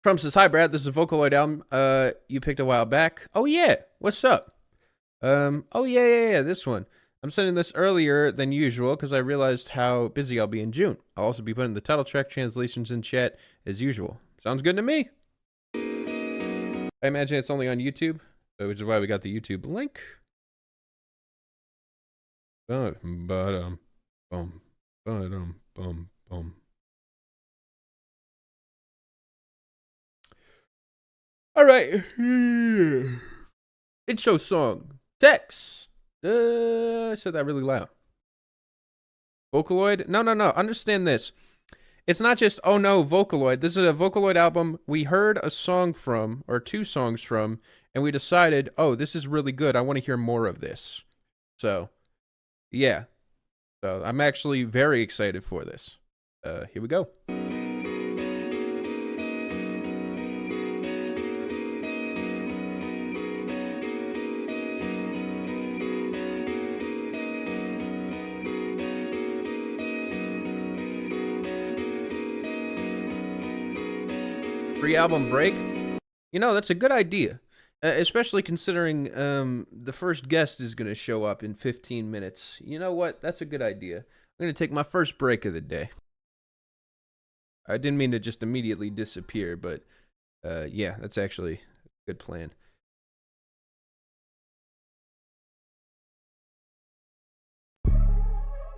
Trump says, "Hi, Brad. This is a Vocaloid album you picked a while back. Oh, yeah. What's up? Oh, yeah. This one. I'm sending this earlier than usual because I realized how busy I'll be in June. I'll also be putting the title track translations in chat as usual. Sounds good to me. I imagine it's only on YouTube, which is why we got the YouTube link. Bum. All right. Intro song. Text. I said that really loud. Vocaloid? No. Understand this. It's not just, oh no, Vocaloid. This is a Vocaloid album we heard a song from, or two songs from, and we decided, oh, this is really good. I want to hear more of this. So, yeah. So, I'm actually very excited for this. Here we go. Pre-album break? You know, that's a good idea. Especially considering the first guest is going to show up in 15 minutes. You know what? That's a good idea. I'm going to take my first break of the day. I didn't mean to just immediately disappear, but yeah, that's actually a good plan.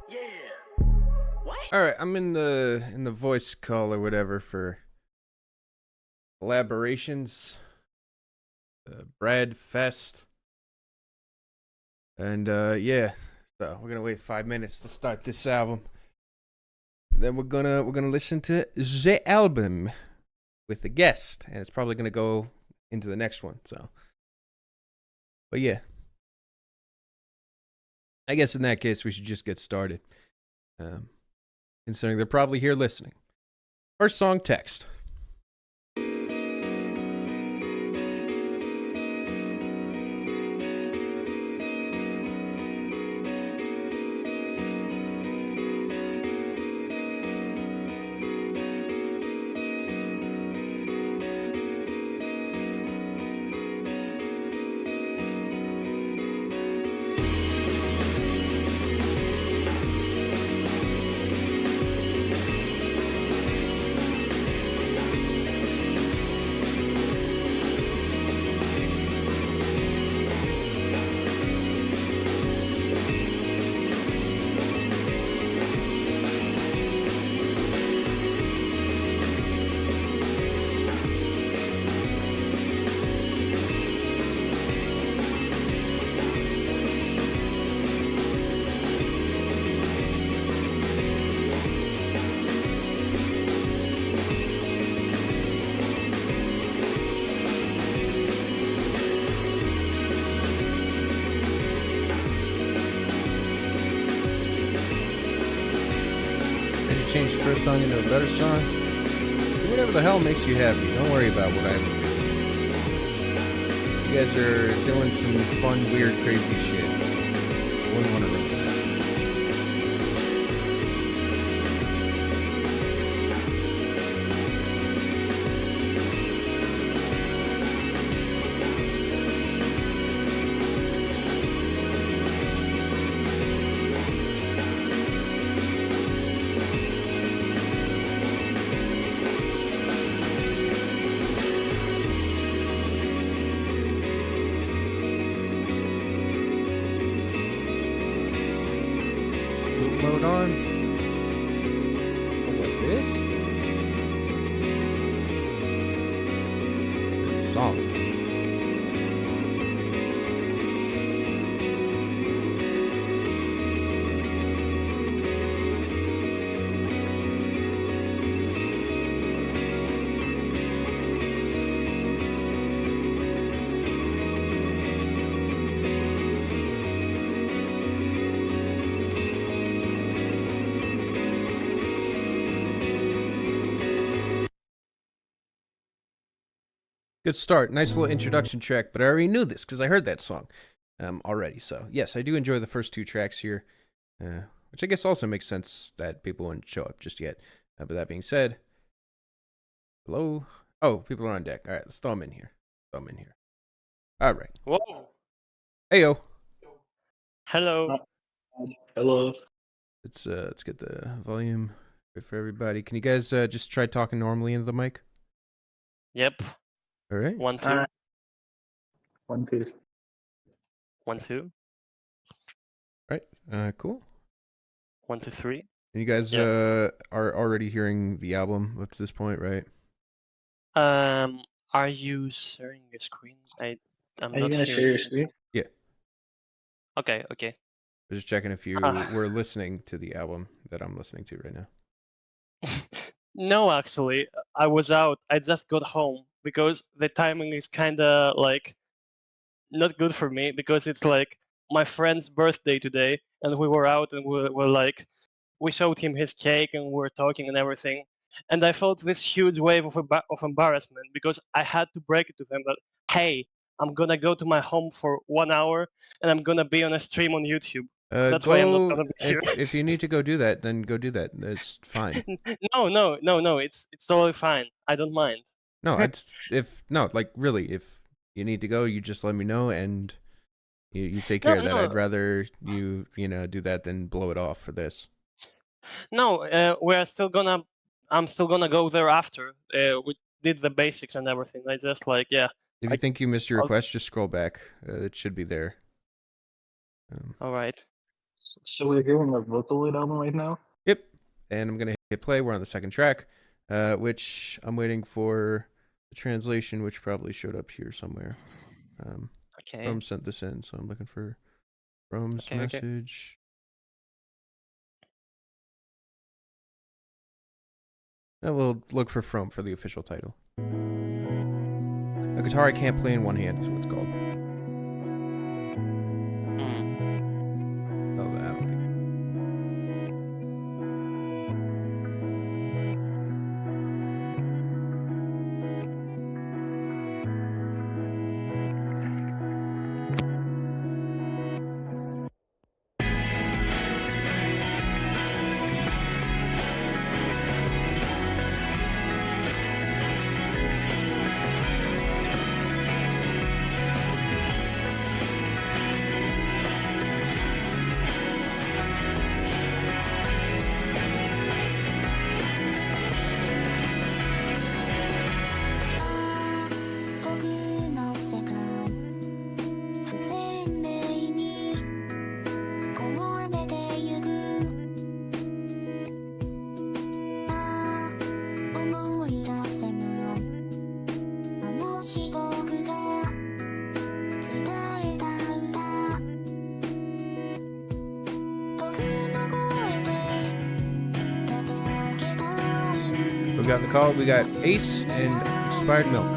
Yeah. What? All right, I'm in the voice call or whatever for collaborations. Brad Fest. And yeah, so we're gonna wait 5 minutes to start this album. Then we're gonna listen to the album with the guest, and it's probably gonna go into the next one. So, but yeah, I guess in that case we should just get started. Considering they're probably here listening. First song, Text. Change the first song into a better song. Do whatever the hell makes you happy. Don't worry about what I do. You guys are doing some fun, weird, crazy shit. Wouldn't want to ruin that. Loop mode on. Oh, like this? It's solid. Good start. Nice little introduction track, but I already knew this because I heard that song already. So, yes, I do enjoy the first two tracks here, which I guess also makes sense that people wouldn't show up just yet. But that being said, hello. Oh, people are on deck. All right, let's throw them in here. All right. Whoa. Heyo. Hello. Hello. Let's get the volume good for everybody. Can you guys just try talking normally into the mic? Yep. All right. 1, 2. 1, 2. 1, 2. Cool. 1, 2, 3. And you guys Yep. are already hearing the album up to this point, right? Are you sharing your screen? I'm Are you not gonna hearing. share your screen? Okay. I'm just checking if you were listening to the album that I'm listening to right now. No, actually, I was out. I just got home because the timing is kind of like not good for me because it's like my friend's birthday today, and we were out and we're like, we showed him his cake and we're talking and everything. And I felt this huge wave of embarrassment because I had to break it to them that, hey, I'm gonna go to my home for 1 hour and I'm gonna be on a stream on YouTube. That's why I'm not gonna be here. If you need to go do that, then go do that. It's fine. No. It's totally fine. I don't mind. No, like really, if you need to go, you just let me know and you take care of that. I'd rather you do that than blow it off for this. No, I'm still gonna go there after. We did the basics and everything. I just like, yeah. If you think you missed your request, just scroll back. It should be there. All right. So we're hearing a Vocaloid album right now? Yep. And I'm gonna hit play. We're on the second track, which I'm waiting for the translation, which probably showed up here somewhere. Okay. Rome sent this in, so I'm looking for Rome's message. And we'll look for From for the official title. A guitar I can't play in one hand is what it's called. Oh, I don't think. We got the call. We got Ace and Expired Milk.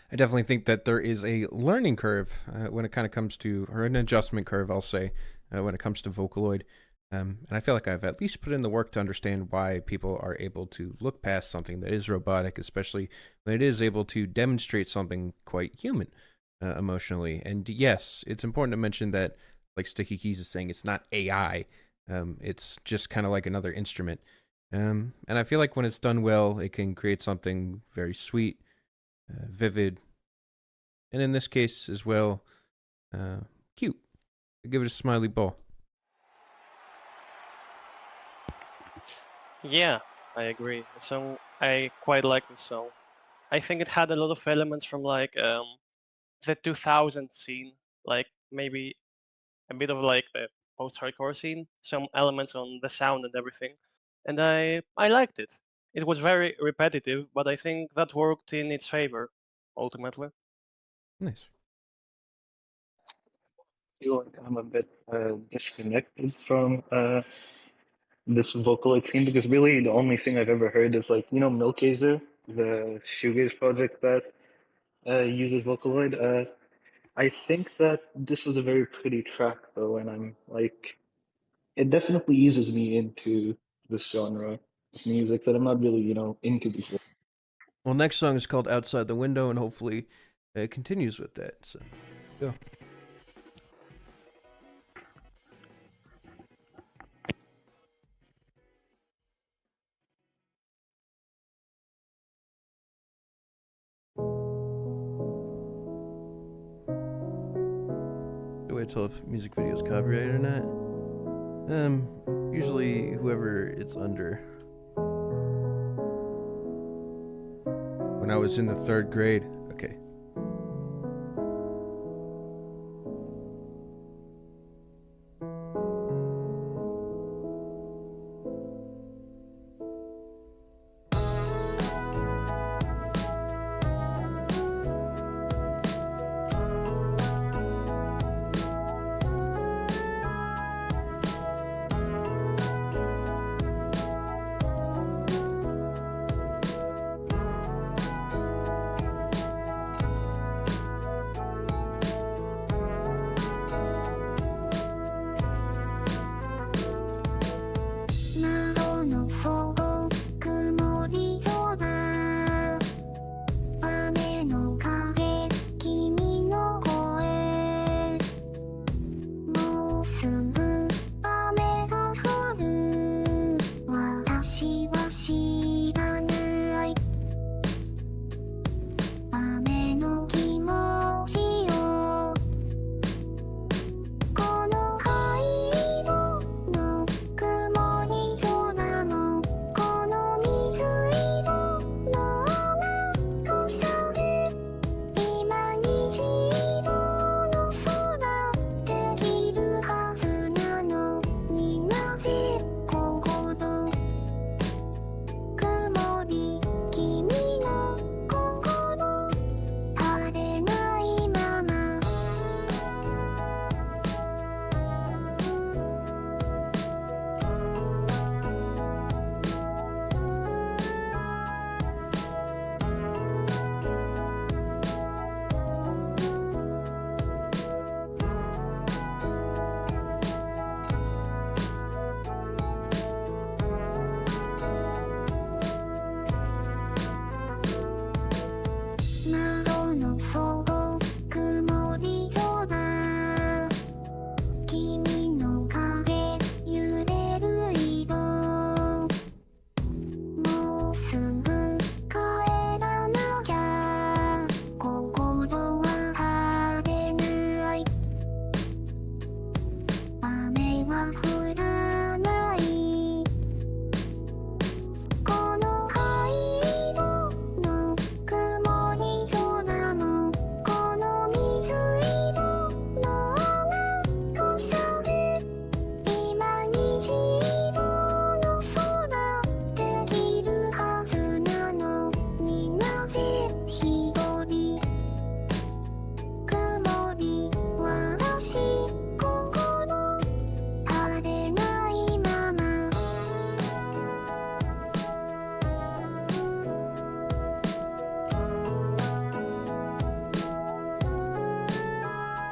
I definitely think that there is a learning curve when it kind of comes to, or an adjustment curve, I'll say, when it comes to Vocaloid. And I feel like I've at least put in the work to understand why people are able to look past something that is robotic, especially when it is able to demonstrate something quite human emotionally. And yes, it's important to mention that, like Sticky Keys is saying, it's not AI. It's just kind of like another instrument. And I feel like when it's done well, it can create something very sweet, vivid, and in this case as well, cute. I give it a smiley ball. Yeah, I agree. The song, I quite like the song. I think it had a lot of elements from like the 2000 scene, like maybe a bit of like the post-hardcore scene, some elements on the sound and everything, and I liked it. It was very repetitive, but I think that worked in its favor, ultimately. Nice. I feel like I'm a bit disconnected from this Vocaloid scene because really the only thing I've ever heard is like, you know, Milkazer, the shoegaze project that uses Vocaloid. I think that this is a very pretty track though, and I'm like, it definitely eases me into this genre of music that I'm not really, you know, into before. Well, next song is called Outside the Window, and hopefully it continues with that. So, go. Do I tell if music video is copyrighted or not? Usually whoever it's under. When I was in the 3rd grade. Okay.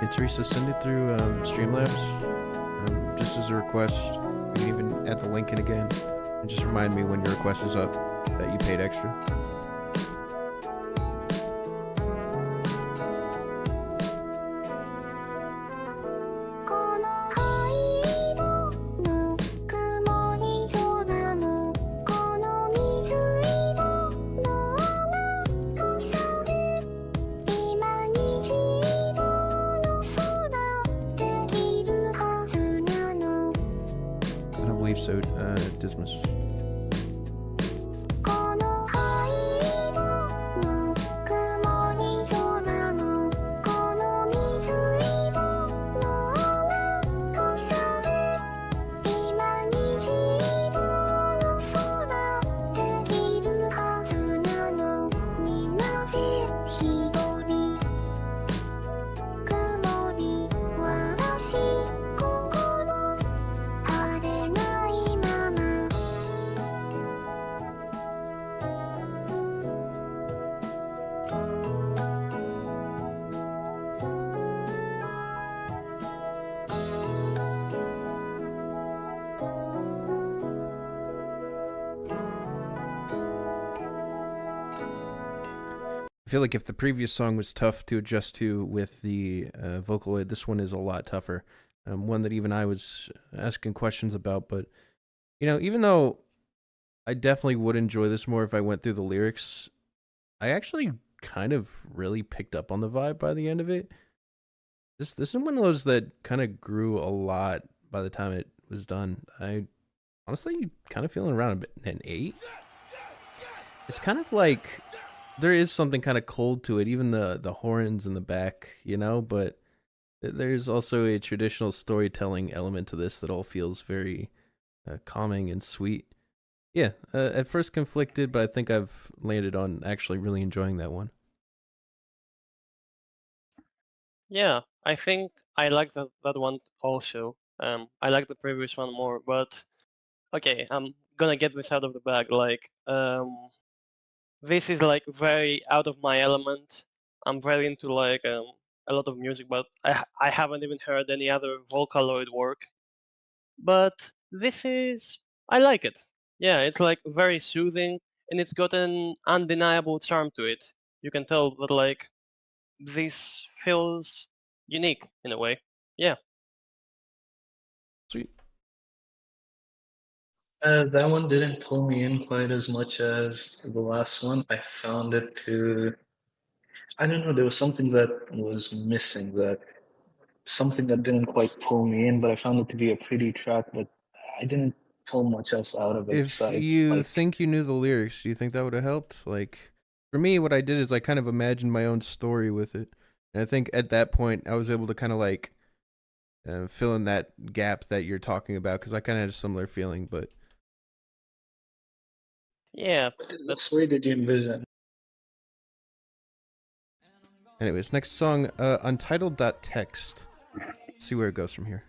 Yeah, Teresa, send it through Streamlabs, just as a request. You can even add the link in again, and just remind me when your request is up that you paid extra. So, Dismas. I feel like if the previous song was tough to adjust to with the Vocaloid, this one is a lot tougher. One that even I was asking questions about, but you know, even though I definitely would enjoy this more if I went through the lyrics, I actually kind of really picked up on the vibe by the end of it. This is one of those that kind of grew a lot by the time it was done. I honestly kind of feeling around an 8. It's kind of like there is something kind of cold to it, even the horns in the back, you know, but there's also a traditional storytelling element to this that all feels very calming and sweet. Yeah, at first conflicted, but I think I've landed on actually really enjoying that one. Yeah, I think I like that one also. I like the previous one more, but okay, I'm gonna get this out of the bag. Like, this is like very out of my element. I'm very into like a lot of music, but I haven't even heard any other Vocaloid work. But I like it. Yeah, it's like very soothing, and it's got an undeniable charm to it. You can tell that like this feels unique in a way. Yeah. Sweet. That one didn't pull me in quite as much as the last one. I found it to, I don't know, there was something that was missing, something that didn't quite pull me in, but I found it to be a pretty track, but I didn't pull much else out of it If besides, you like, think you knew the lyrics, do you think that would have helped? Like, for me, what I did is I kind of imagined my own story with it. And I think at that point, I was able to kind of like fill in that gap that you're talking about, because I kind of had a similar feeling, but Yeah. what story did you envision? anyways, next song, Untitled.txt. Let's see where it goes from here.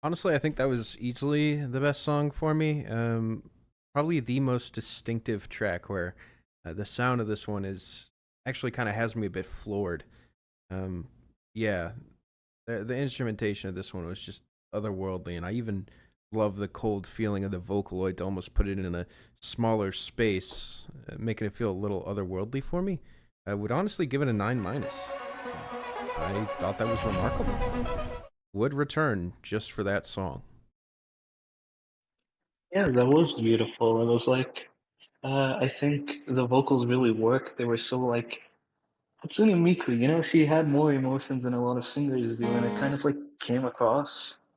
Honestly, I think that was easily the best song for me. Probably the most distinctive track where the sound of this one is actually kind of has me a bit floored. Yeah, the instrumentation of this one was just otherworldly, and I even love the cold feeling of the Vocaloid to almost put it in a smaller space, making it feel a little otherworldly for me. I would honestly give it a 9 minus. I thought that was remarkable. Would return just for that song. Yeah, that was beautiful. It was like, I think the vocals really worked. They were so like Hatsune Miku, she had more emotions than a lot of singers do, and it kind of like came across.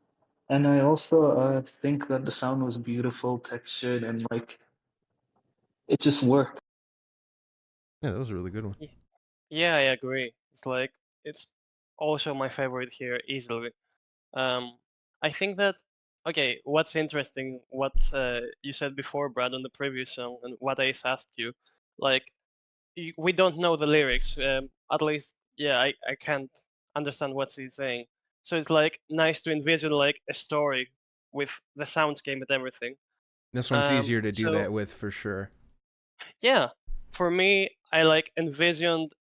And I also think that the sound was beautiful, textured, and like it just worked. Yeah, that was a really good one. Yeah, I agree. It's like it's also my favorite here easily. I think that okay. What's interesting? What you said before, Brad, on the previous song, and what Ace asked you, like we don't know the lyrics. At least, yeah, I can't understand what he's saying. So it's like nice to envision like a story with the soundscape and everything. This one's easier to do So that with for sure. yeah, for me, I like envisioned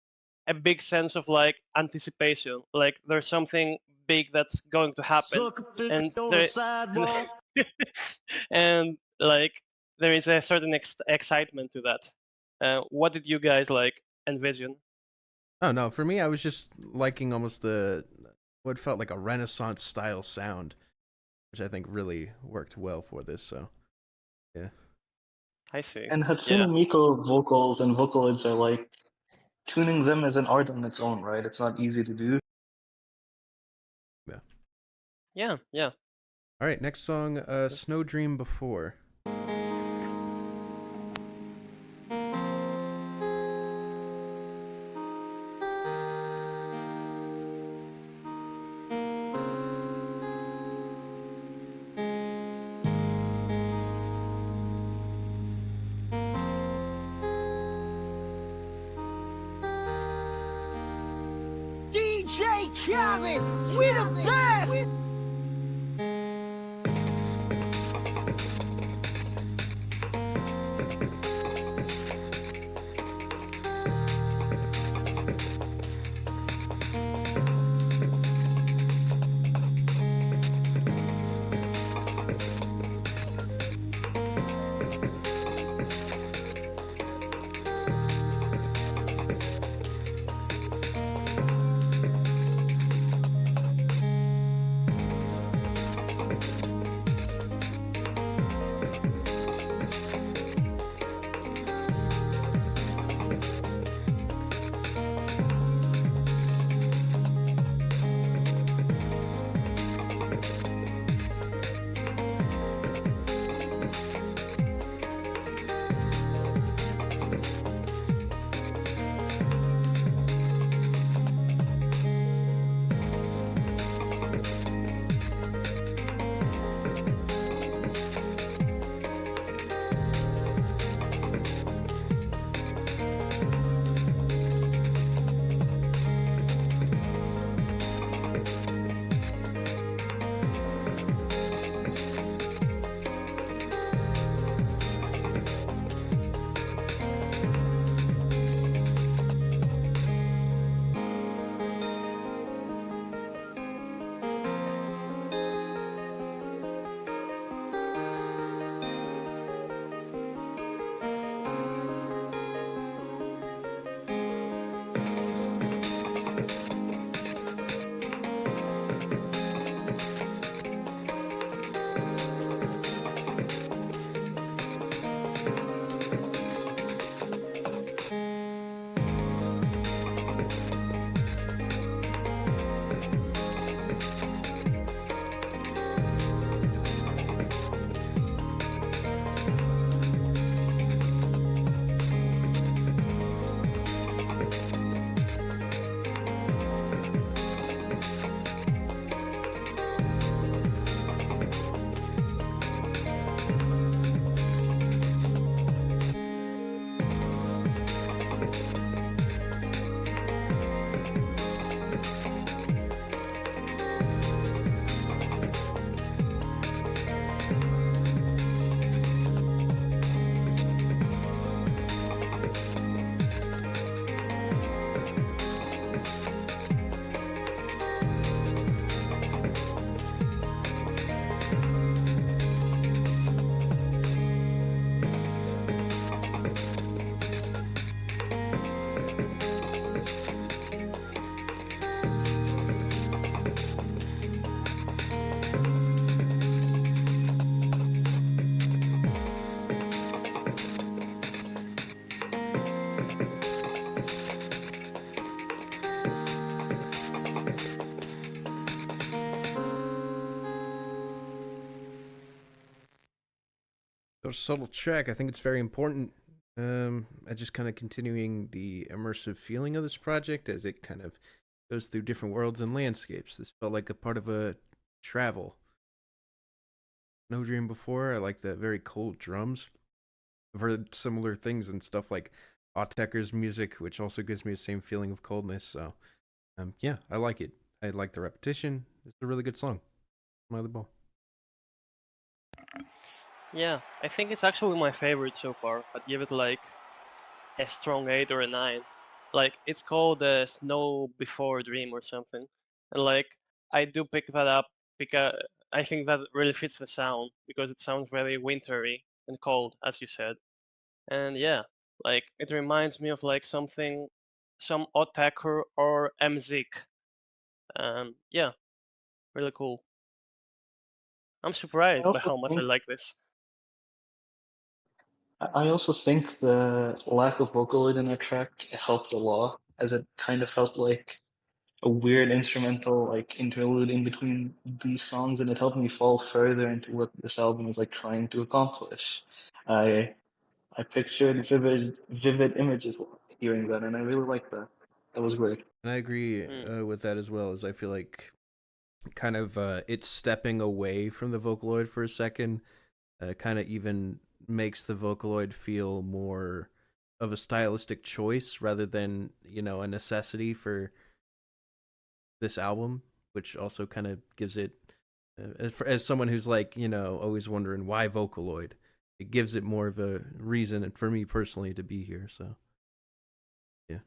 a big sense of like anticipation. Like there's something big that's going to happen, and there, and like there is a certain excitement to that. What did you guys like envision? Oh no, for me, I was just liking almost what felt like a Renaissance style sound, which I think really worked well for this. So yeah, I see. And Yeah, Hatsune Miku vocals and Vocaloids are like tuning them as an art on its own, right? It's not easy to do. yeah. yeah, yeah. All right, next song, "Snow Dream Before." DJ Khaled, we the best! a subtle track. I think it's very important. I just kind of continuing the immersive feeling of this project as it kind of goes through different worlds and landscapes. This felt like a part of a travel. No Dream before. I like the very cold drums. I've heard similar things and stuff like Autechre's music, which also gives me the same feeling of coldness. So, yeah, I like it. I like the repetition. It's a really good song. My ball. Yeah, I think it's actually my favorite so far. I'd give it like a strong 8 or a 9. Like, it's called Snow Before Dream or something. And like, I do pick that up because I think that really fits the sound because it sounds very wintry and cold, as you said. And yeah, like, it reminds me of like something, some Otaku or MZIK. Yeah, really cool. I'm I surprised by also how much I think like this. I also think the lack of Vocaloid in the track helped a lot, as it kind of felt like a weird instrumental like interlude in between these songs, and it helped me fall further into what this album is like trying to accomplish. I I pictured vivid images while hearing that, and I really like that. That was great. And I agree with that as well, as I feel like kind of it's stepping away from the Vocaloid for a second, kind of even makes the Vocaloid feel more of a stylistic choice rather than, you know, a necessity for this album, which also kind of gives it, as someone who's like, you know, always wondering why Vocaloid, it gives it more of a reason for me personally to be here. So, yeah.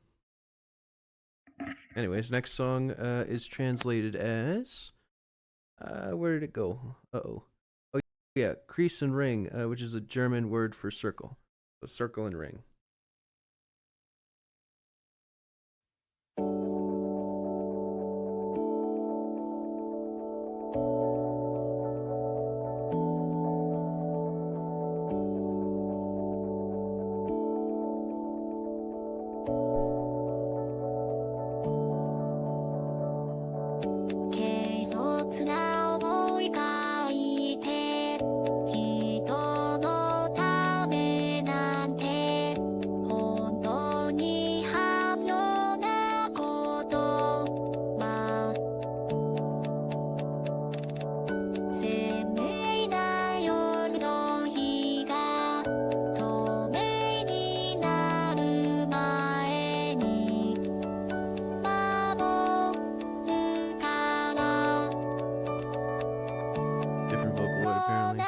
Anyways, next song is translated as, where did it go? Uh-oh. Oh, yeah, Kreis and Ring, which is a German word for circle. So circle and ring. Different Vocaloid apparently.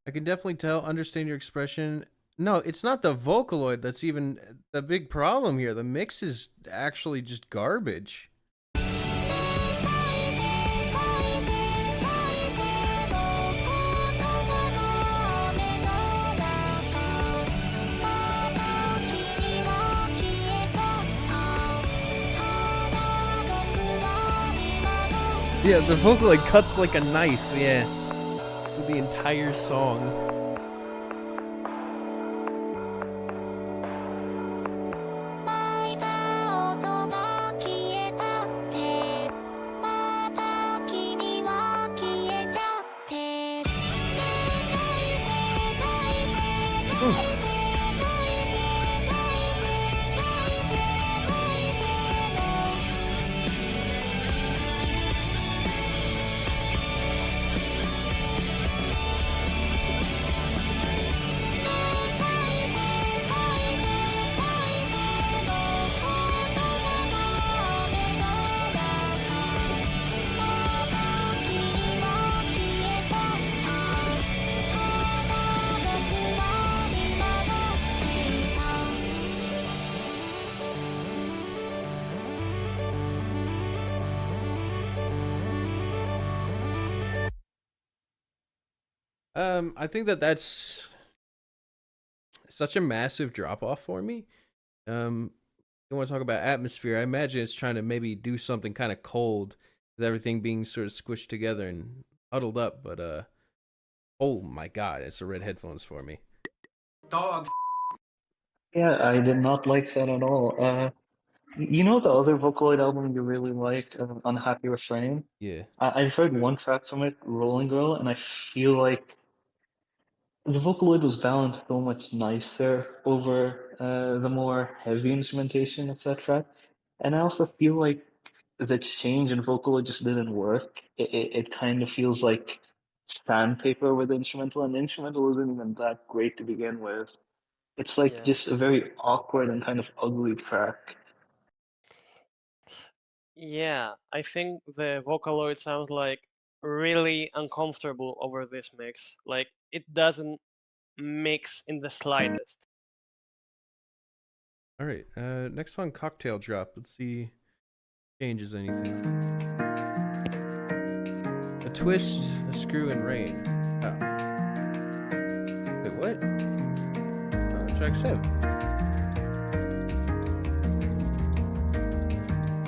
I can definitely understand your expression. No, it's not the Vocaloid that's even the big problem here. The mix is actually just garbage. Yeah, the Vocaloid cuts like a knife, yeah. The entire song. I think that's such a massive drop off for me. You want to talk about atmosphere? I imagine it's trying to maybe do something kind of cold, with everything being sort of squished together and huddled up. But oh my god, it's the red headphones for me. Dog. Yeah, I did not like that at all. You know the other Vocaloid album you really like, Unhappy Refrain? Yeah. I've heard one track from it, Rolling Girl, and I feel like the Vocaloid was balanced so much nicer over the more heavy instrumentation of that track. And I also feel like the change in Vocaloid just didn't work. It kind of feels like sandpaper with the instrumental, and the instrumental isn't even that great to begin with. It's like Yeah. just a very awkward and kind of ugly track. Yeah, I think the Vocaloid sounds like really uncomfortable over this mix. Like it doesn't mix in the slightest. All right. Next song, Cocktail Drop. Let's see. Changes anything? A twist, a screw, and rain. Oh. Wait, what? Oh, track 7.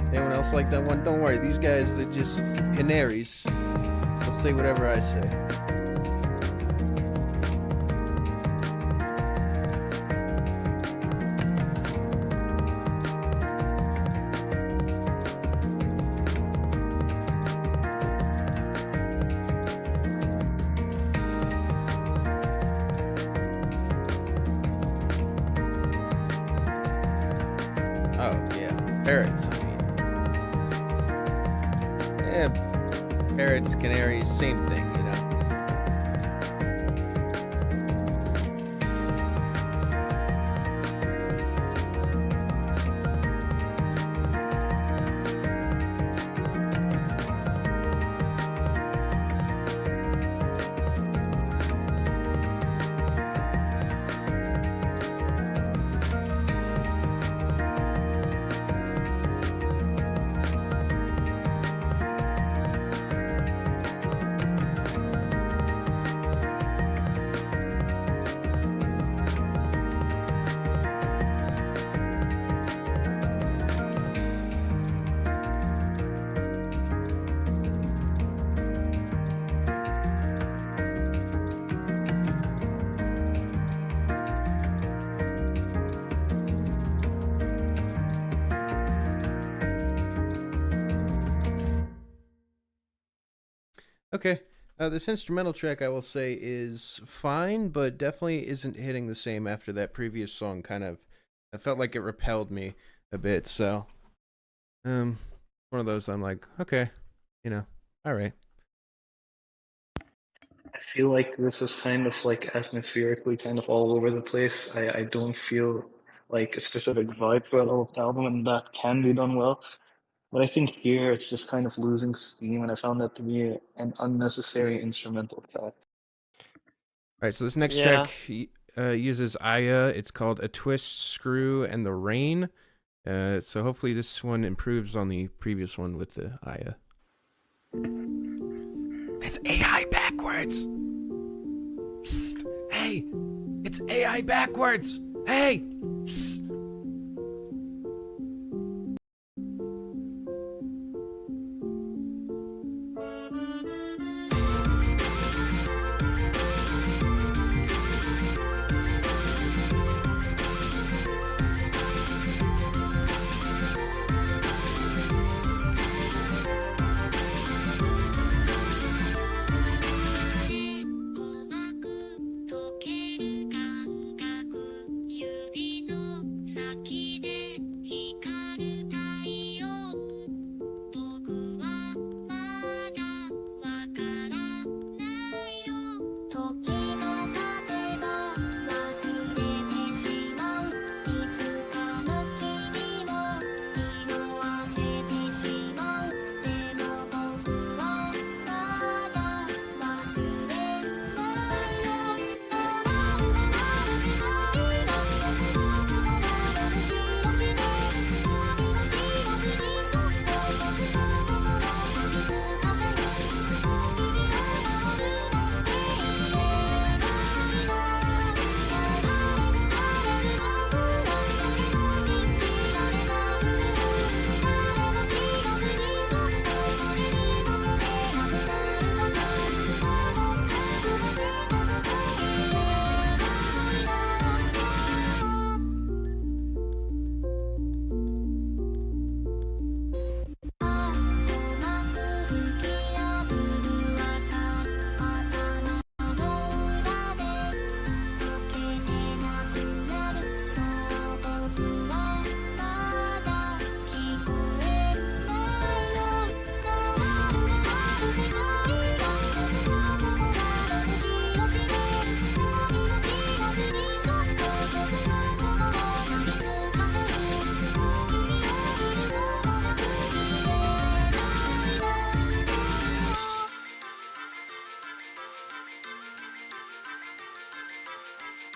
Anyone else like that one? Don't worry, these guys, they're just canaries. They'll say whatever I say. Oh, yeah. Parrots, I mean. Yeah, parrots, canaries, same thing, you know? Okay. This instrumental track, I will say, is fine, but definitely isn't hitting the same after that previous song. I felt like it repelled me a bit. So, one of those I'm like, okay, you know, all right. I feel like this is kind of like atmospherically kind of all over the place. I don't feel like a specific vibe for a whole album, and that can be done well. But I think here it's just kind of losing steam, and I found that to be an unnecessary instrumental track. All right, so this next Yeah. track uses Aya. It's called A Twist, Screw, and the Rain. So hopefully this one improves on the previous one with the Aya. It's AI backwards. Psst. Hey, it's AI backwards. Hey. Psst.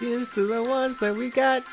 Here's to the ones that we got.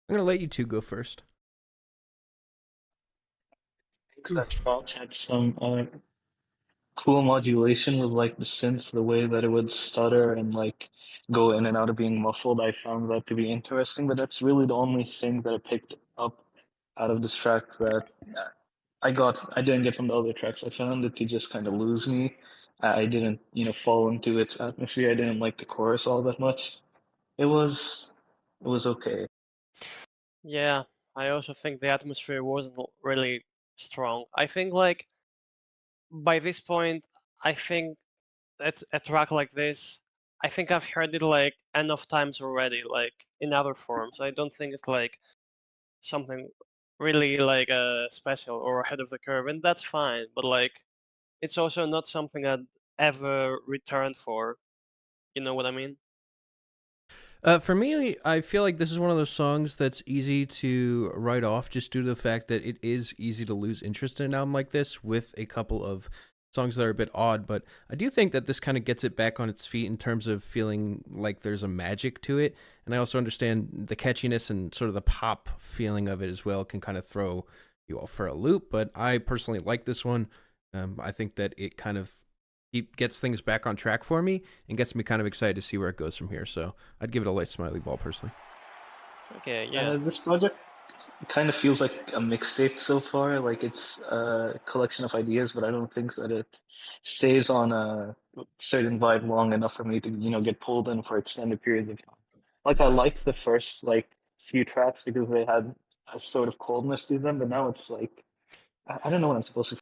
I'm gonna let you two go first. I think that track had some cool modulation with like the synths, the way that it would stutter and like go in and out of being muffled. I found that to be interesting, but that's really the only thing that I picked up out of this track that I didn't get from the other tracks. I found it to just kind of lose me. I didn't, fall into its atmosphere. I didn't like the chorus all that much. It was okay. Yeah, I also think the atmosphere wasn't really strong. I think like by this point, I think that a track like this, I think I've heard it like enough times already, like in other forms. I don't think it's like something really like special or ahead of the curve, and that's fine. But like, it's also not something I'd ever return for. You know what I mean? For me, I feel like this is one of those songs that's easy to write off just due to the fact that it is easy to lose interest in an album like this with a couple of songs that are a bit odd. But I do think that this kind of gets it back on its feet in terms of feeling like there's a magic to it. And I also understand the catchiness and sort of the pop feeling of it as well can kind of throw you off for a loop. But I personally like this one. I think that it kind of gets things back on track for me and gets me kind of excited to see where it goes from here. So I'd give it a light smiley ball personally. Okay, yeah. This project kind of feels like a mixtape so far. Like it's a collection of ideas, but I don't think that it stays on a certain vibe long enough for me to, get pulled in for extended periods of time. Like I liked the first few tracks because they had a sort of coldness to them, but now it's like I don't know what I'm supposed to.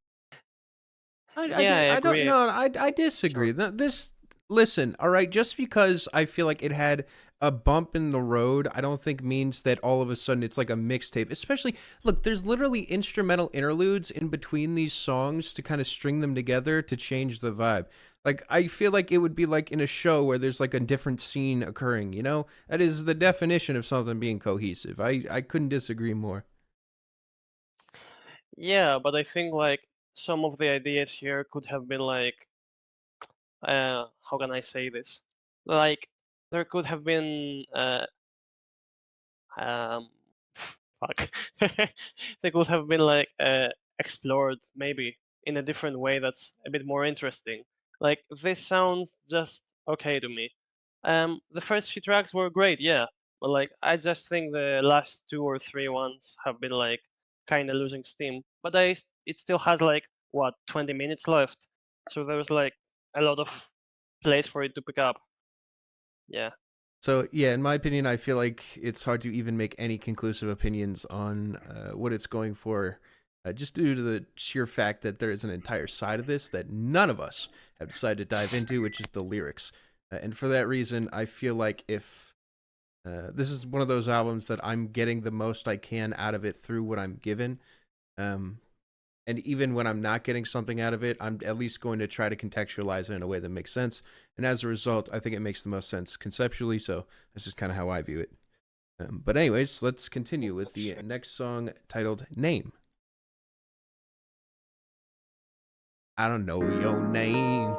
Yeah, I I don't agree. know. I disagree. This listen, all right. Just because I feel like it had a bump in the road, I don't think means that all of a sudden it's like a mixtape. Especially, look, there's literally instrumental interludes in between these songs to kind of string them together to change the vibe. Like I feel like it would be like in a show where there's like a different scene occurring. You know, that is the definition of something being cohesive. I couldn't disagree more. Yeah, but I think like some of the ideas here could have been like, how can I say this? Like there could have been um fuck. They could have been like explored maybe in a different way that's a bit more interesting. Like this sounds just okay to me. The first few tracks were great, yeah, but like I just think the last two or three ones have been like kind of losing steam. But it still has like what 20 minutes left, so there's like a lot of place for it to pick up. Yeah. So yeah, in my opinion, I feel like it's hard to even make any conclusive opinions on what it's going for, just due to the sheer fact that there is an entire side of this that none of us have decided to dive into, which is the lyrics. And for that reason, I feel like if this is one of those albums that I'm getting the most I can out of it through what I'm given. And even when I'm not getting something out of it, I'm at least going to try to contextualize it in a way that makes sense. And as a result, I think it makes the most sense conceptually. So that's just kind of how I view it. But anyways, let's continue with the next song titled Name. I don't know your name.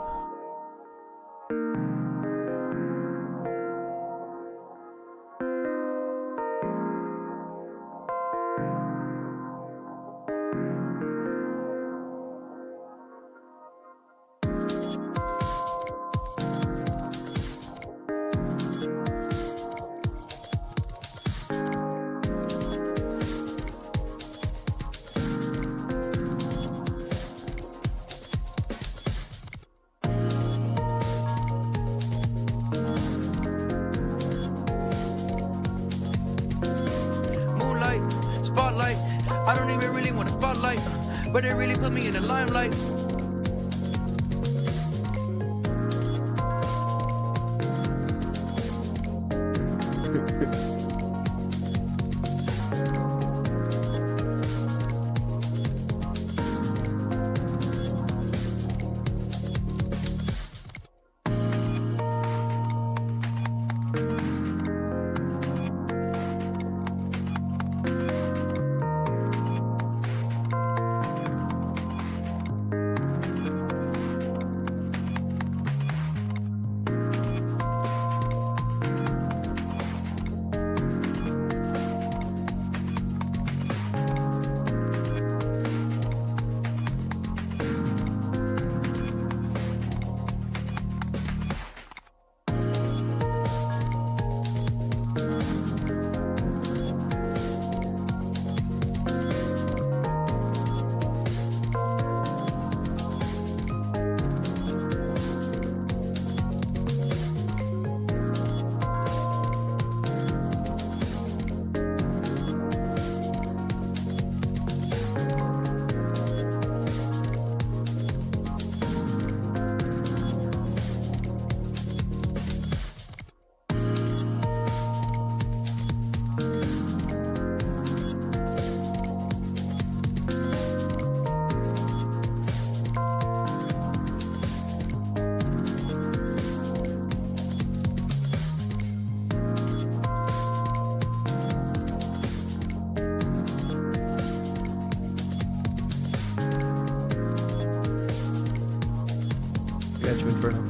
Spotlight, I don't even really want a spotlight, but they really put me in the limelight. Got you, Inferno.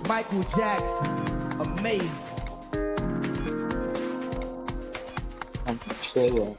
Michael Jackson, amazing. So,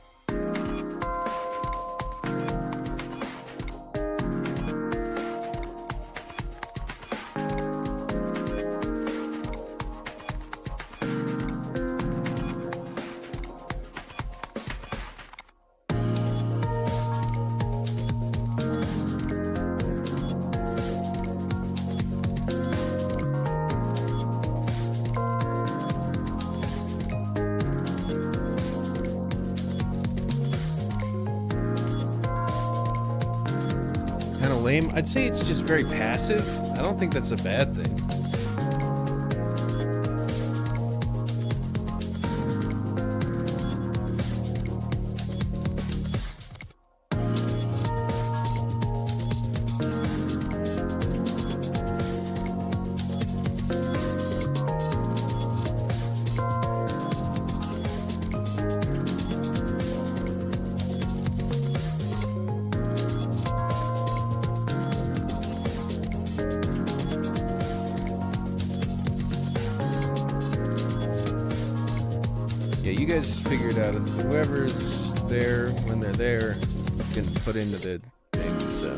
Kind of lame. I'd say it's just very passive. I don't think that's a bad thing. Yeah, you guys figured out whoever's there when they're there can put into the thing, so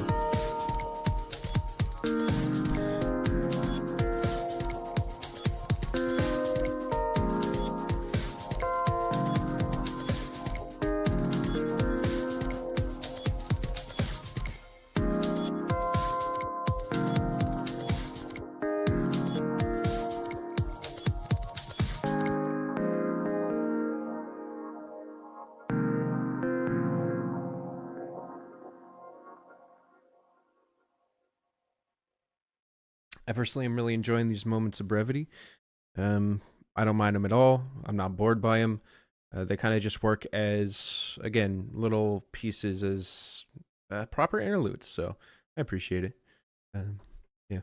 I personally am really enjoying these moments of brevity. I don't mind them at all. I'm not bored by them. They kind of just work as, again, little pieces as proper interludes. So I appreciate it. Yeah.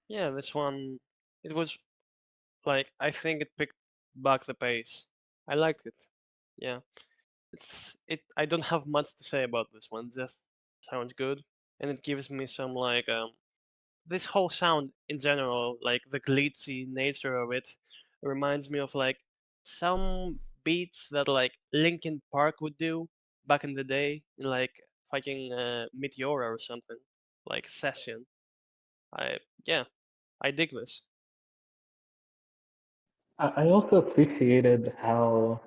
Yeah, this one, it was like, I think it picked back the pace. I liked it. Yeah. I don't have much to say about this one, just sounds good. And it gives me some like this whole sound in general, like the glitchy nature of it, reminds me of like some beats that like Linkin Park would do back in the day, in like fucking Meteora or something, like Session. I yeah, I dig this. I also appreciated how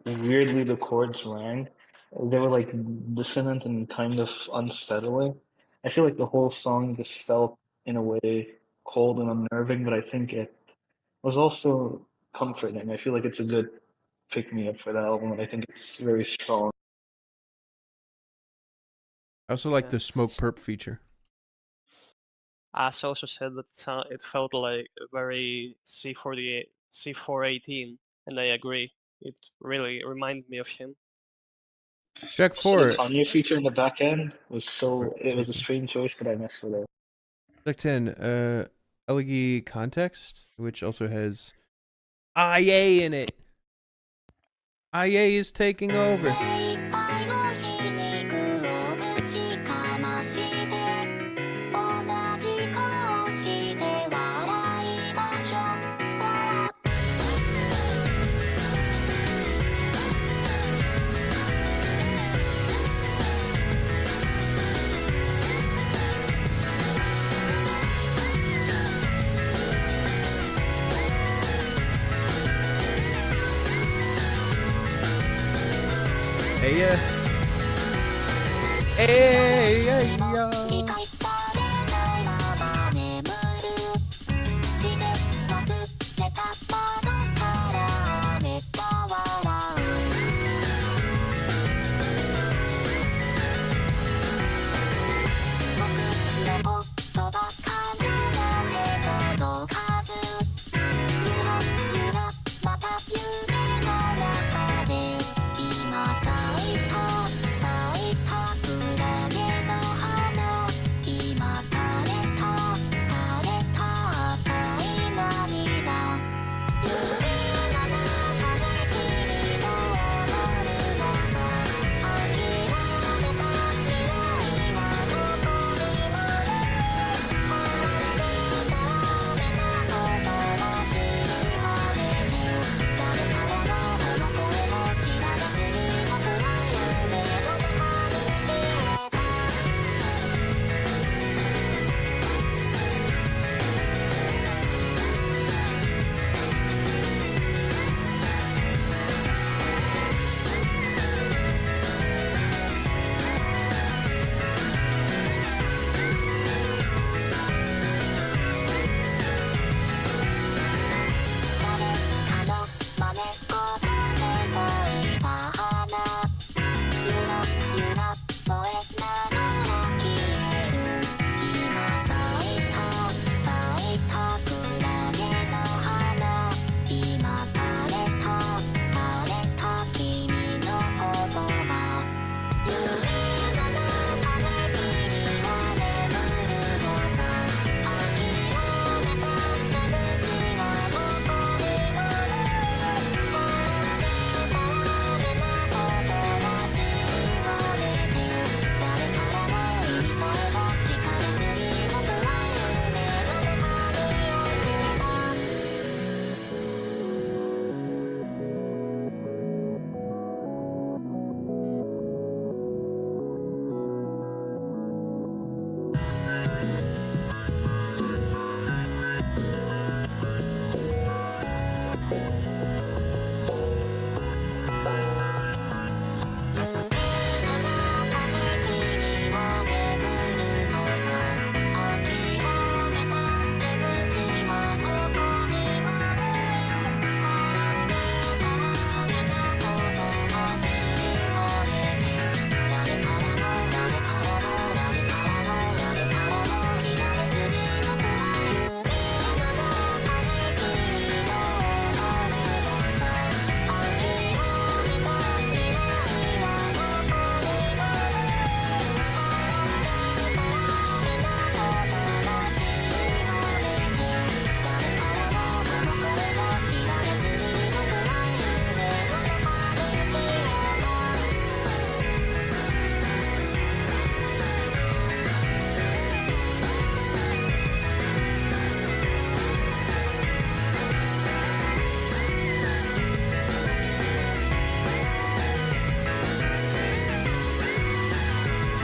weirdly the chords rang. They were like dissonant and kind of unsettling. I feel like the whole song just felt in a way cold and unnerving, but I think it was also comforting. I feel like it's a good pick me up for the album, and I think it's very strong. I also like Yeah. the Smoke Perp feature. Ash also said that it felt like a very C418, and I agree. It really reminded me of him. Track Also, the 4. Kanye feature in the back end was Or it was a Track strange choice, but I messed with it. Track 10. Elegy Context, which also has IA in it. IA is taking over. Hey, yeah. Hey, yeah, yeah.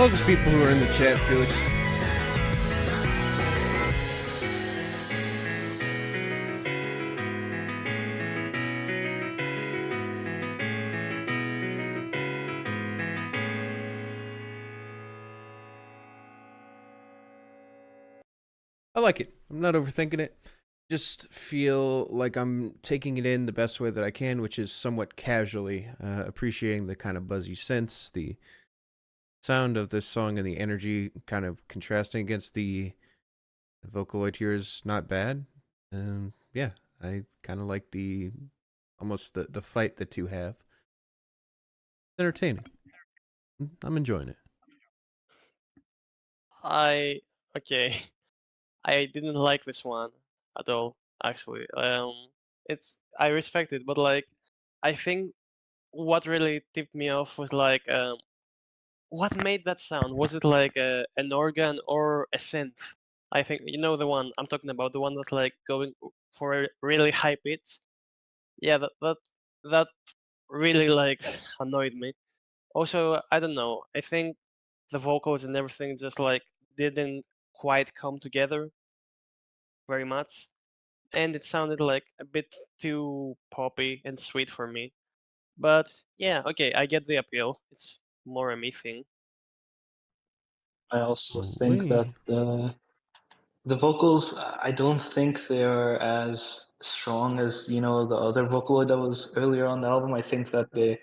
Focus people who are in the chat, Felix. I like it. I'm not overthinking it. Just feel like I'm taking it in the best way that I can, which is somewhat casually, appreciating the kind of buzzy synths, the sound of this song, and the energy kind of contrasting against the Vocaloid here is not bad. Yeah, I kind of like almost the fight the two have. It's entertaining. I'm enjoying it. Okay. I didn't like this one at all, actually. I respect it, but like, I think what really tipped me off was like, what made that sound? Was it like an organ or a synth? I think you know the one I'm talking about, the one that's like going for a really high pitch. Yeah, that really like annoyed me. Also, I don't know. I think the vocals and everything just like didn't quite come together very much, and it sounded like a bit too poppy and sweet for me. But yeah, okay, I get the appeal. It's more a me thing. I also think that Wee. the vocals, I don't think they're as strong as, you know, the other Vocaloid that was earlier on the album. I think that they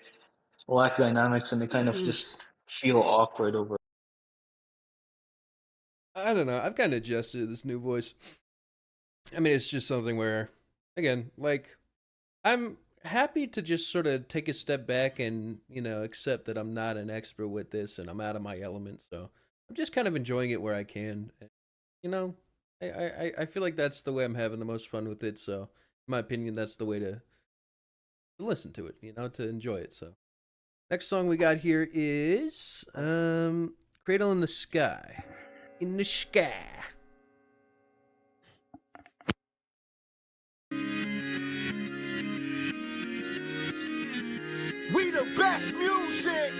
lack dynamics and they kind of just feel awkward over. I don't know. I've kind of adjusted to this new voice. I mean, it's just something where, again, like, I'm happy to just sort of take a step back and, accept that I'm not an expert with this and I'm out of my element. So I'm just kind of enjoying it where I can. You know, I feel like that's the way I'm having the most fun with it. So, in my opinion, that's the way to listen to it, to enjoy it. So, next song we got here is Cradle in the Sky. In the sky. We the best music.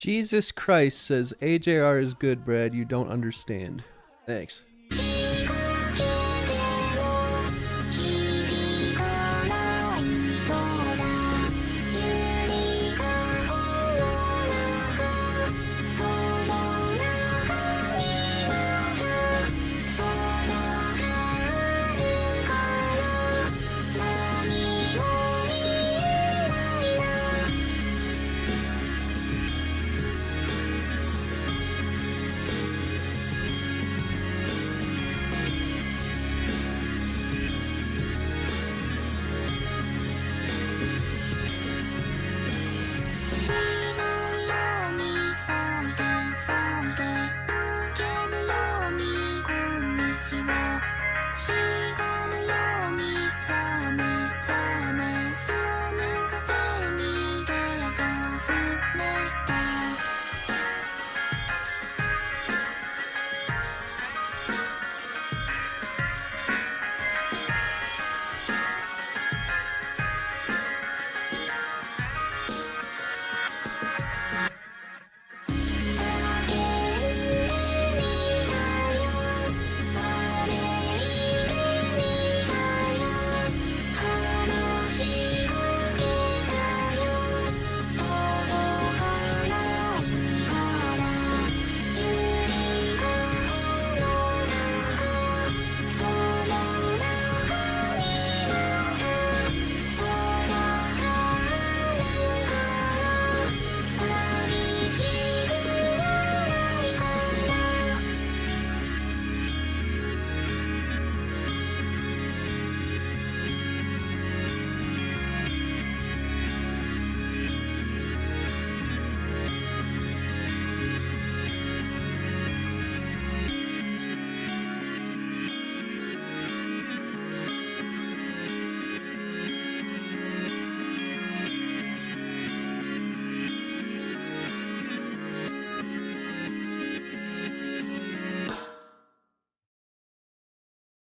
Jesus Christ says AJR is good, Brad. You don't understand. Thanks.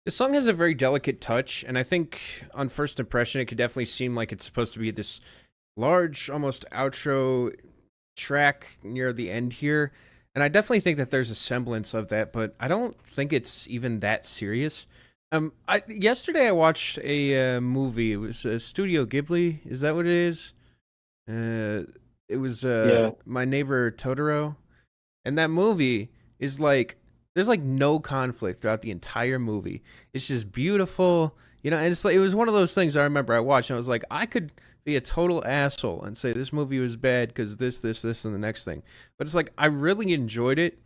The song has a very delicate touch, and I think on first impression, it could definitely seem like it's supposed to be this large, almost outro track near the end here. And I definitely think that there's a semblance of that, but I don't think it's even that serious. Yesterday I watched a movie. It was Studio Ghibli. Is that what it is? It was Yeah. My Neighbor Totoro, and that movie is like there's like no conflict throughout the entire movie. It's just beautiful, and it's like it was one of those things I remember I watched and I was like, I could be a total asshole and say this movie was bad because this, and the next thing. But it's like I really enjoyed it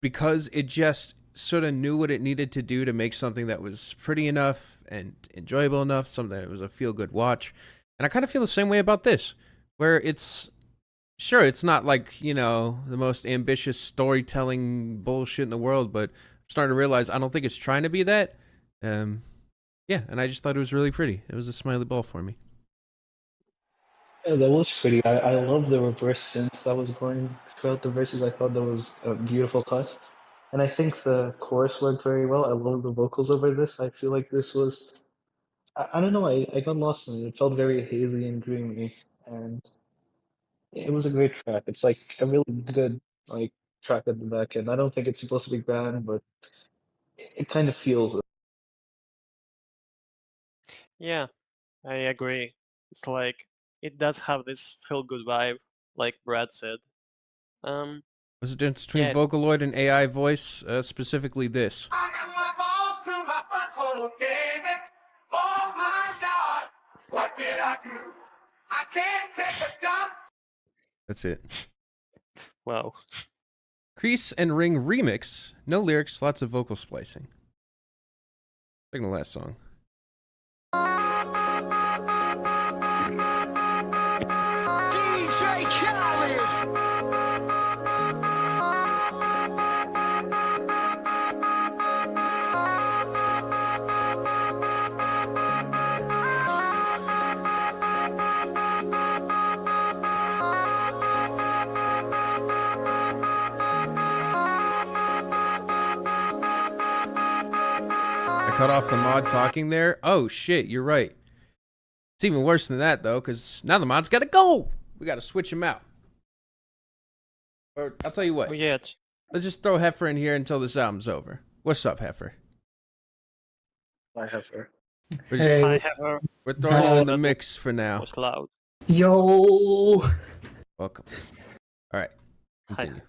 because it just sort of knew what it needed to do to make something that was pretty enough and enjoyable enough, something that was a feel-good watch. And I kind of feel the same way about this, where it's not like, the most ambitious storytelling bullshit in the world, but I'm starting to realize I don't think it's trying to be that. Yeah, and I just thought it was really pretty. It was a smiley ball for me. Yeah, that was pretty. I love the reverse synth that was going throughout the verses. I thought that was a beautiful touch. And I think the chorus worked very well. I love the vocals over this. I feel like this was, I don't know, I got lost in it. It felt very hazy and dreamy. And it was a great track. It's like a really good like track at the back end. I don't think it's supposed to be grand, but it kind of feels it. Yeah, I agree. It's like it does have this feel-good vibe, like Brad said. What's the difference between Yeah. Vocaloid and AI voice? Specifically this. I got my balls to my butthole, baby. Oh my God, what did I do? I can't take a dump. That's it. Wow. Crease and Ring remix. No lyrics, lots of vocal splicing. Like the last song. DJ Khaled. I cut off the mod talking there. Oh shit, you're right. It's even worse than that though, because now the mod's gotta go. We gotta switch him out. Or I'll tell you what. Oh, yeah. Let's just throw Heifer in here until this album's over. What's up, Heifer? I have her. We're, just, Hey. I have her. we're throwing you in the that mix for now. was loud. Yo. Welcome. All right. Hi. Continue.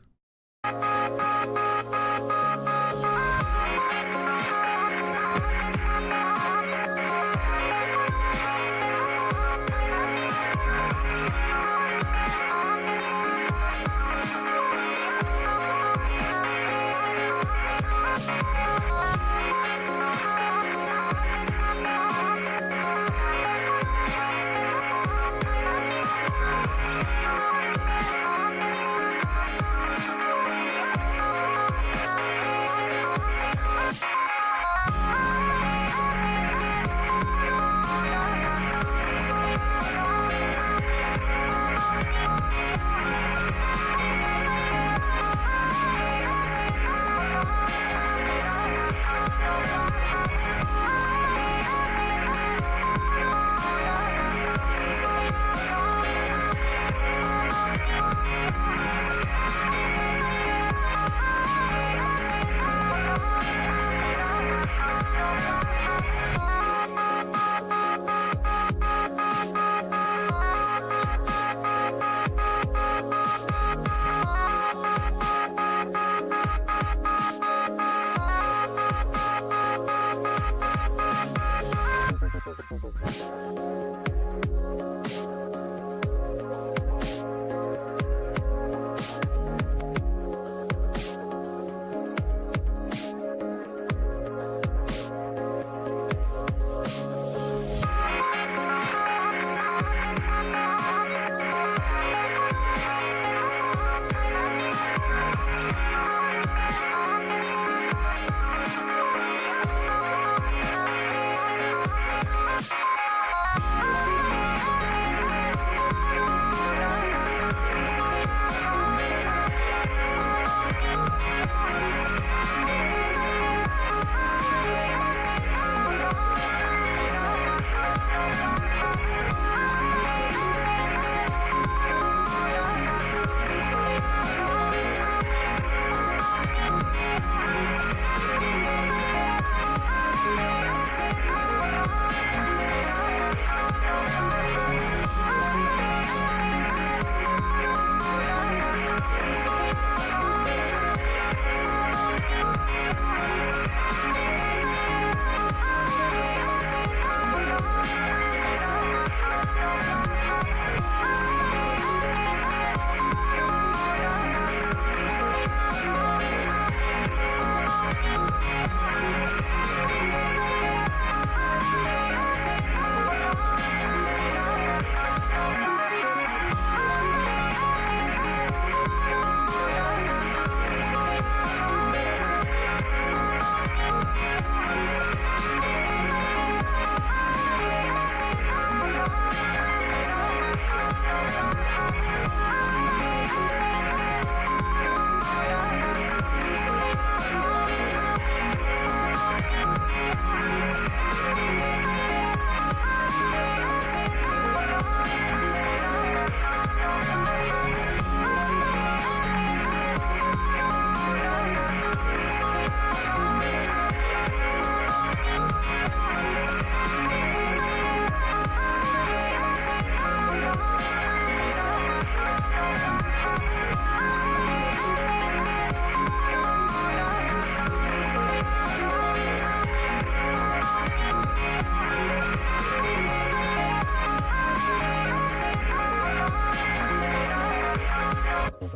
Realized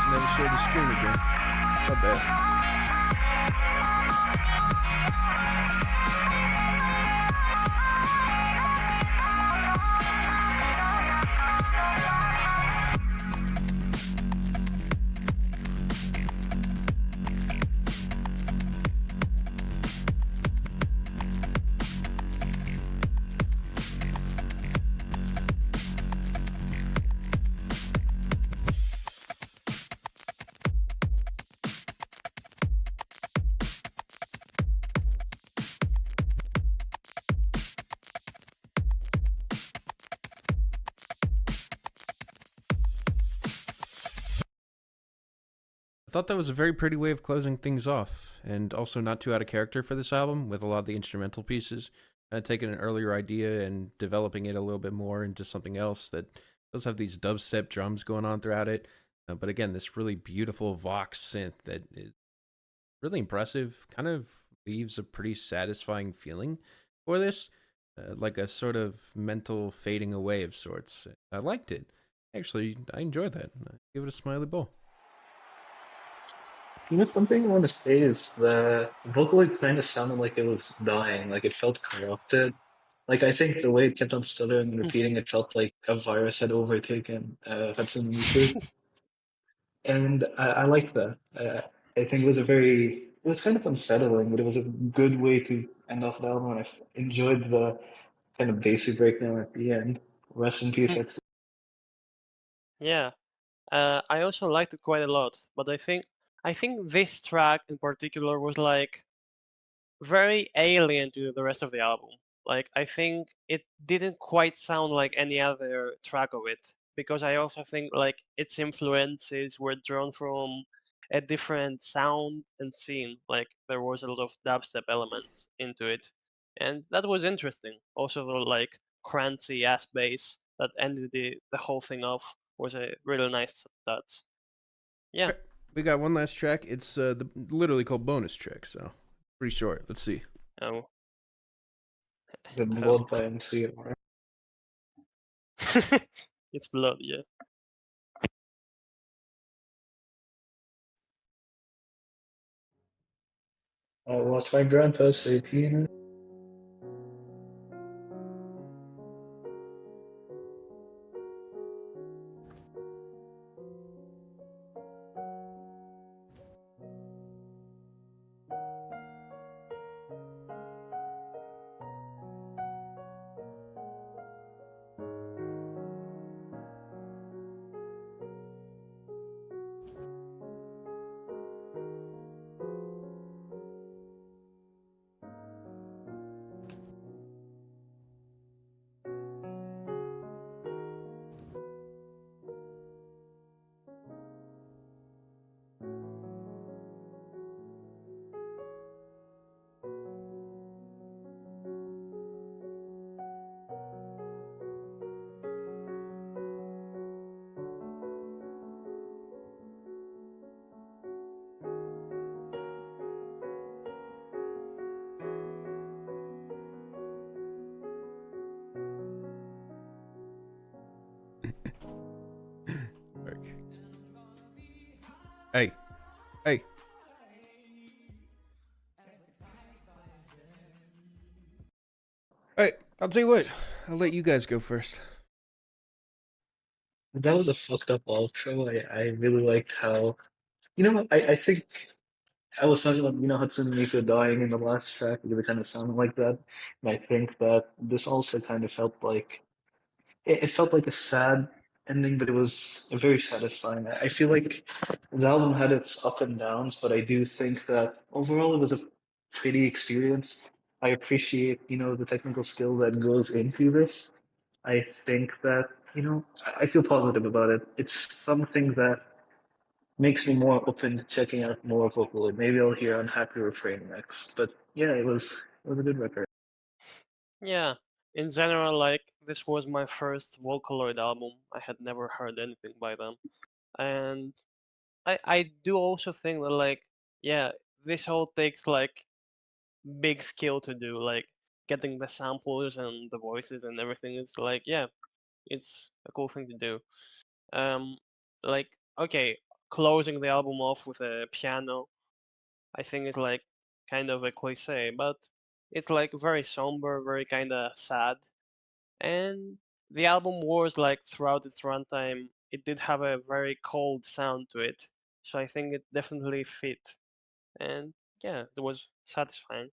I never shared the screen again. My bad. I thought that was a very pretty way of closing things off, and also not too out of character for this album, with a lot of the instrumental pieces. Taking an earlier idea and developing it a little bit more into something else that does have these dubstep drums going on throughout it. But again, this really beautiful Vox synth that is really impressive, kind of leaves a pretty satisfying feeling for this, like a sort of mental fading away of sorts. I liked it. Actually, I enjoyed that. I give it a smiley bowl. You know, something I want to say is the Vocaloid kind of sounded like it was dying, like it felt corrupted. Like I think the way it kept on stuttering and repeating, it felt like a virus had overtaken Hatsune Miku, and I like that. I think it was kind of unsettling, but it was a good way to end off the album. And enjoyed the kind of basic breakdown at the end. Rest in peace, Hatsune. Yeah. I also liked it quite a lot, but I think this track in particular was like very alien to the rest of the album. Like I think it didn't quite sound like any other track of it because I also think like its influences were drawn from a different sound and scene. Like there was a lot of dubstep elements into it, and that was interesting. Also, the like crunchy ass bass that ended the whole thing off was a really nice touch. Yeah. We got one last track. It's literally called bonus track, so pretty short. Let's see. Oh. The Blood by MCR. It's blood, yeah. I watched my grandpa say peanut. Hey, hey. All right, I'll tell you what. I'll let you guys go first. That was a fucked up outro. I really liked how, you know what, I think I was talking about, Hatsune Miku dying in the last track because it kind of sounded like that. And I think that this also kind of felt like, it felt like a sad ending, but it was very satisfying. I feel like the album had its up and downs, but I do think that overall it was a pretty experience. I appreciate, the technical skill that goes into this. I think that, I feel positive about it. It's something that makes me more open to checking out more Vocaloid. Maybe I'll hear Unhappy Refrain next. But yeah, it was a good record. Yeah. in general, like this was my first Vocaloid album. I had never heard anything by them, and I do also think that like yeah, this all takes like big skill to do, like getting the samples and the voices and everything. Is like yeah, it's a cool thing to do. Um, like okay, closing the album off with a piano, I think is like kind of a cliche, but it's like very somber, very kind of sad. And the album was like throughout its runtime, it did have a very cold sound to it, so I think it definitely fit. And yeah, it was satisfying.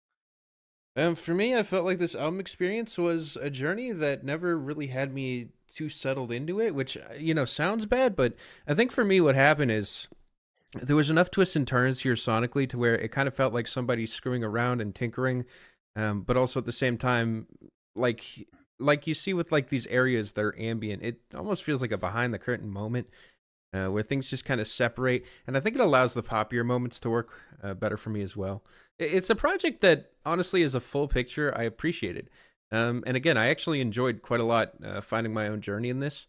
For me, I felt like this album experience was a journey that never really had me too settled into it, which, sounds bad, but I think for me, what happened is there was enough twists and turns here sonically to where it kind of felt like somebody screwing around and tinkering, but also at the same time, like like you see with like these areas that are ambient, it almost feels like a behind the curtain moment where things just kind of separate, and I think it allows the poppier moments to work better for me as well. It's a project that honestly, as a full picture, I appreciated, and again, I actually enjoyed quite a lot finding my own journey in this.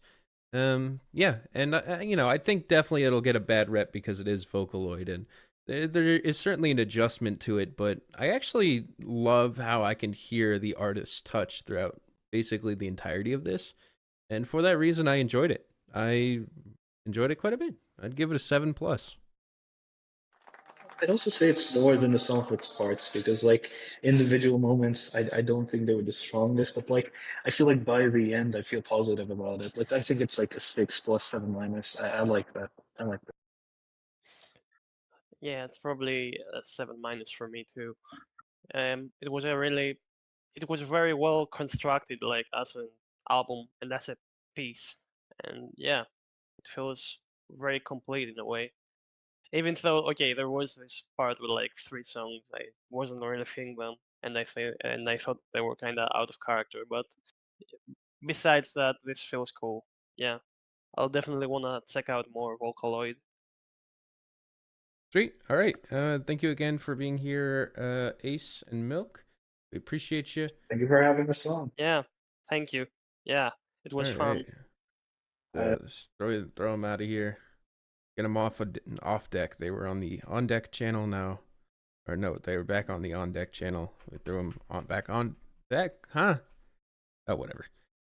Yeah, and I think definitely it'll get a bad rep because it is Vocaloid, and there is certainly an adjustment to it. But I actually love how I can hear the artist's touch throughout basically the entirety of this, and for that reason, I enjoyed it. I enjoyed it quite a bit. I'd give it a 7+. I'd also say it's more than the sum of its parts because like individual moments, I don't think they were the strongest, but like I feel like by the end I feel positive about it. Like I think it's like a 6+7-. I like that. I like that. Yeah, it's probably a 7- for me too. It was it was very well constructed, like as an album and as a piece, and yeah, it feels very complete in a way. Even though, okay, there was this part with like 3 songs, I wasn't really feeling them, and I thought they were kind of out of character. But besides that, this feels cool. Yeah, I'll definitely wanna check out more Vocaloid. Sweet. All right. Thank you again for being here, Ace and Milk. We appreciate you. Thank you for having us on. Yeah, thank you. Yeah, it was All fun. right. Just throw them out of here. Get them off deck. They were on the on deck channel now, or no, they were back on the on deck channel. We threw them back on deck, huh? Oh, whatever.